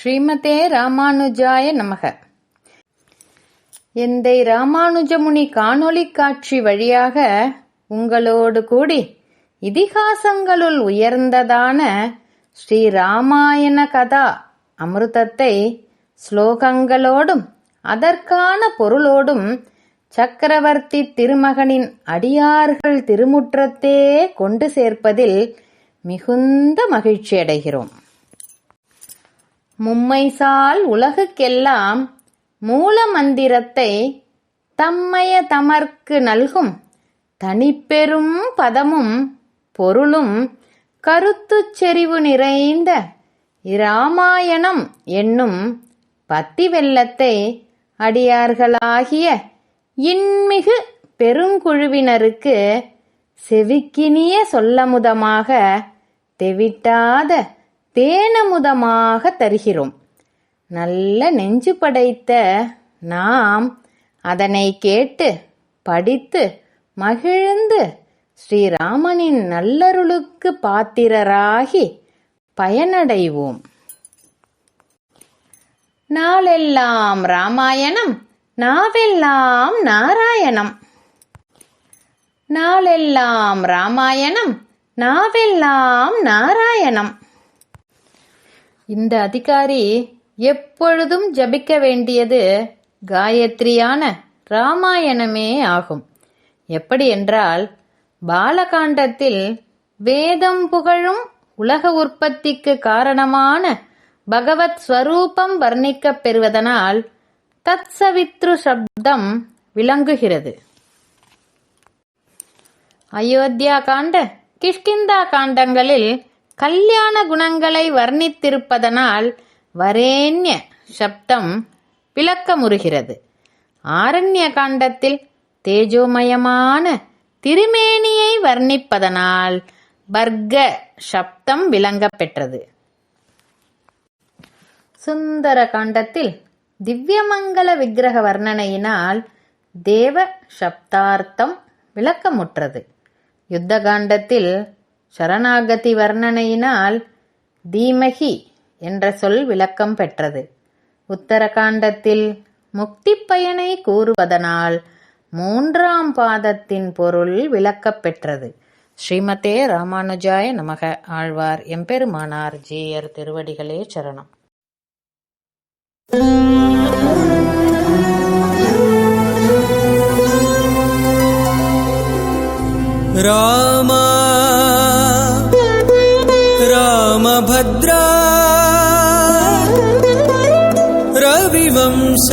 ஸ்ரீமதே ராமானுஜாய நமக. எந்தை ராமானுஜமுனி காணொளி காட்சி வழியாக உங்களோடு கூடி இதிகாசங்களுள் உயர்ந்ததான ஸ்ரீ ராமாயண கதா அமிர்தத்தை ஸ்லோகங்களோடும் அதற்கான பொருளோடும் சக்கரவர்த்தி திருமகனின் அடியார்கள் திருமுற்றத்தே கொண்டு சேர்ப்பதில் மிகுந்த மகிழ்ச்சியடைகிறோம். மும்மைசால் உலகுக்கெல்லாம் மூல மந்திரத்தை தம்மைய தமர்க்கு நல்கும் தனிப்பெரும் பதமும் பொருளும் கருத்துச் செறிவு நிறைந்த இராமாயணம் என்னும் பத்தி வெள்ளத்தை அடியார்களாகிய இன்மிகு பெருங்குழுவினருக்கு செவிக்கினிய சொல்லமுதமாக தெவிட்டாத தேனமுதமாக தருகிறோம். நல்ல நெஞ்சு படைத்த நாம் அதனை கேட்டு படித்து மகிழ்ந்து ஸ்ரீராமனின் நல்லருளுக்கு பாத்திரராகி பயனடைவோம். நாளெல்லாம் ராமாயணம் நாவெல்லாம் நாராயணம். நாளெல்லாம் ராமாயணம் நாவெல்லாம் நாராயணம். இந்த அதிகாரி எப்பொழுதும் ஜபிக்க வேண்டியது காயத்ரியான ராமாயணமே ஆகும். எப்படி என்றால், பாலகாண்டத்தில் வேதம் புகழும் உலக உற்பத்திக்கு காரணமான பகவத் ஸ்வரூபம் வர்ணிக்கப் பெறுவதனால் தத்சவித்ரு சப்தம் விளங்குகிறது. அயோத்தியா காண்ட கிஷ்கிந்தா காண்டங்களில் கல்யாண குணங்களை வர்ணித்திருப்பதனால் வரேண்ய சப்தம் விளக்கமுறுகிறது. ஆரண்ய காண்டத்தில் தேஜோமயமான திருமேனியை வர்ணிப்பதனால் பர்க சப்தம் விளங்கப் பெற்றது. சுந்தர காண்டத்தில் திவ்யமங்கல விக்கிரக வர்ணனையினால் தேவ சப்தார்த்தம் விளக்கமுற்றது. யுத்த காண்டத்தில் சரணாகதி வர்ணனையினால் தீமகி என்ற சொல் விளக்கம் பெற்றது. உத்தரகாண்டத்தில் முக்தி பயனை கூறுவதனால் 3ஆம் பாதத்தின் பொருள் விளக்கப் பெற்றது. ஸ்ரீமதே ராமானுஜாய நமக. ஆழ்வார் எம்பெருமானார் ஜீயர் திருவடிகளே சரணம். ராமா ராமபத்ரா ரவிவம்ச